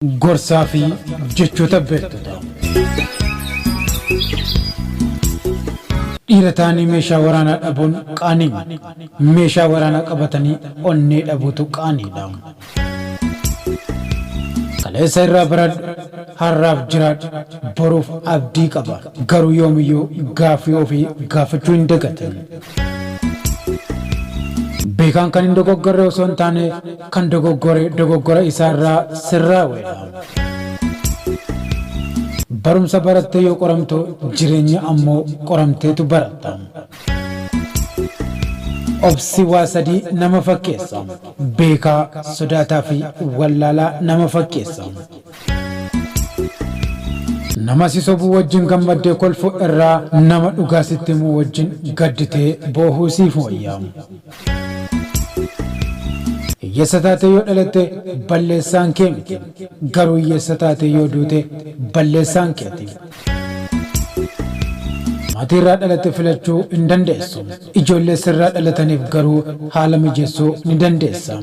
gorsaa fi jechoota beektotaa. Dhiira ta'anii meeshaa waraanaa dhabuun qaaniidha. Meeshaa waraanaa qabatanii onnee dhabuutu qaaniidha. Kaleessa irraa baradhu, har'aaf jiraadhu, boruuf abdii qaba. Garuu yoomiyyuu gaaffii ofii gaafachuu hin dagatan. Beekaan kan hin dogoggorre osoo hin taane kan dogoggora isaarraa sirraa'edha. Barumsa barattee yoo qoramtu jireenya ammoo qoramteetu baratta. Obsi waa sadii nama fakkeessa. Beekaa, sodaataa fi wallaalaa nama fakkeessa. Nama si sobu wajjin gammaddee kolfu irraa nama dhugaa sitti himu wajjin gadditee boohuu siif wayyaa. Hiyyeessa taatee yoo dhalatte balleessaan kee miti. Garuu hiyyeessa taatee yoo duute balleessaan keeti. Maatii irraa dhalatte filachuu hin dandeessu. Ijoollee sirraa dhalataniif garuu haala mijeessuu ni dandeessa.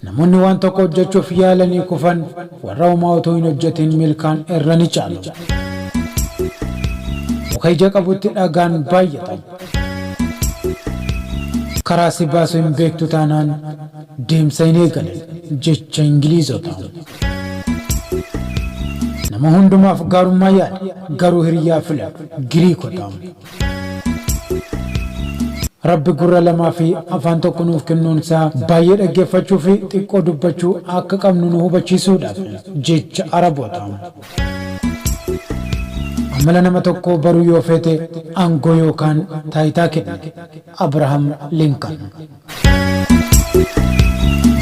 Namoonni waan tokko hojjechuuf yaalanii kufan warra homaa otoo hin hojjetin milkaan irra ni caalu. Muka ija qabutti dhagaan baay'ata. Karaa si baasuu hin beektu taanaan deemsa hin eegale jecha Ingiliizota. Nama hundumaaf gaarummaa yaada garuu hiriyaa fila Giriikota. Rabbi gurra lamaa fi afaan tokko nuuf kennuun isaa baay'ee dhaggeeffachuu fi xiqqoo dubbachuu akka qabnu nu hubachiisuudhaaf jecha Araboota. Amala nama tokko baruu yoo feete aangoo yookaan taayitaa kenna. Abrahaam Lincoln.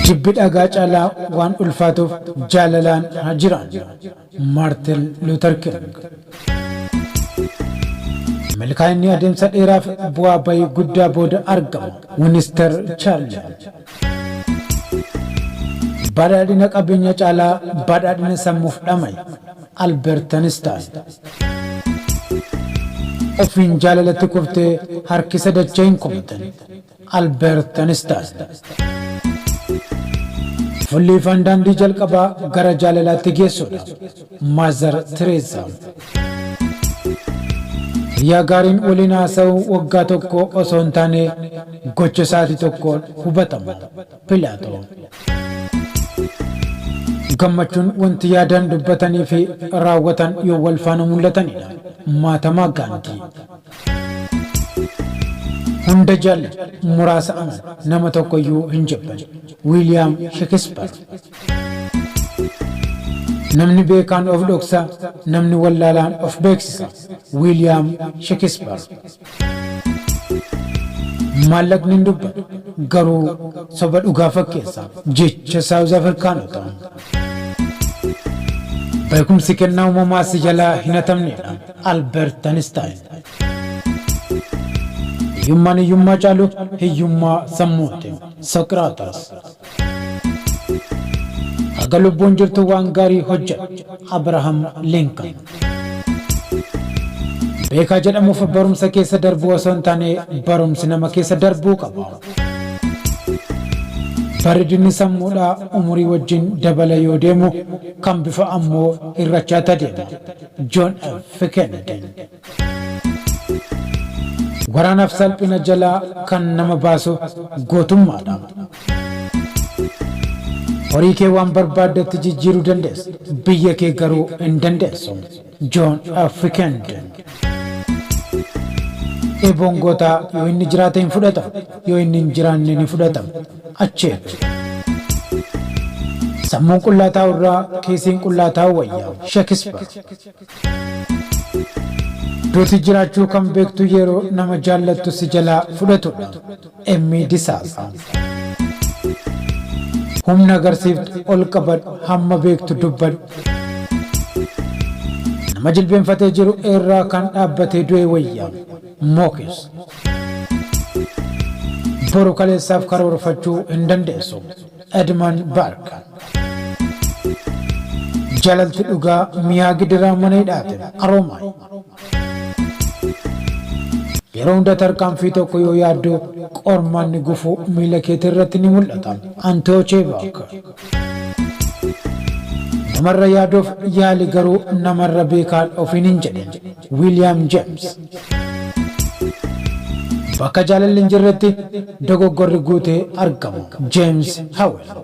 Jibbi dhagaa caalaa waan ulfaatuuf jaalalaan haa jiraannu. Maartin Luuter King. Milkaa'inni adeemsa dheeraaf bu'aa bayii guddaa booda argama. Winston Churchill. Badhaadhina qabeenya caalaa badhaadhina sammuuf dhama'e. Albert Einstein. Ofiin jaalalatti kuftee harkisa dachee hin kumatan. Albert Einstein. Fulli ifaan daandii jalqabaa gara jaalalaatti geessudha. Mother Teresa. Hiriyaa gaariin waliin haasa'uu waggaa tokko osoo hin taane gocha sa'aatii tokkoon hubatama. Pilaato. Gammachuun wanti yaadan dubbatanii fi raawwatan yoo wal faana mul'atanidha. Mahatmaa Gaandhi. Hunda jaallatu muraasa amanu nama tokkoyyuu hin jibban. William Shakespeare. Namni beekaan of dhoksa, namni wallaalaan of beeksisa. William Shakespeare. Maallaqni hin dubbatu garuu soba dhugaa fakkeessa jecha Saawuz Afrikaanota. Beekumsi kennaa uumamaa si jalaa hin hatamnedha. Albert Einstein. Hiyyummaan hiyyummaa caalu hiyyummaa sammuuti. Socrates. Haga lubbuun jirtu waan gaarii hojjedhu. Abrahaam Lincoln. Beekaa jedhamuuf barumsa keessa darbuu osoo hin taane barumsi nama keessa darbuu qaba. Bareedinni sammuudhaa umurii wajjin dabala yoo deemu kan bifa ammoo hirrachaata deema. John F. Kennedy. Waraanaaf salphina jalaa kan nama baasu gootummaadha. Horii kee waan barbaaddetti jijjiiruu dandeessa. Biyya kee garuu hin dandeessu. John F. Kennedy. Eeboon gootaa yoo inni jiraate hin fudhatamu, yoo inni hin jiraanne ni fudhatamu. Acheetu. Sammuun qullaa taa'u irraa keessiin qullaa taa'u wayyaa. Shakespeare. Duuti jiraachuu kan beektu yeroo nama jaallattu si jalaa fudhatudha. Emmy Disaaza. Humna agarsiiftu ol qabadhu hamma beektu dubbadhu. Nama jilbeenfatee jiru irraa kan dhaabbatee du'e wayyaa. Mookes. Boru kaleessaaf karoorfachuu hin dandeessu. Edmund Burke. Jaalalti dhugaa mi'aa gidiraa mana hidhaate. Aroomaay. Yeroo hunda tarkaanfii tokko yoo yaaddu qormaanni gufuu miila keetii irratti ni mul'ata. Antoochee Baakka. namarra yaaduuf yaali garuu namarra beekaan ofiin hin jedhin. William James. Bakka jaalalli hin jirretti dogoggorri guutee argamu. James Howell.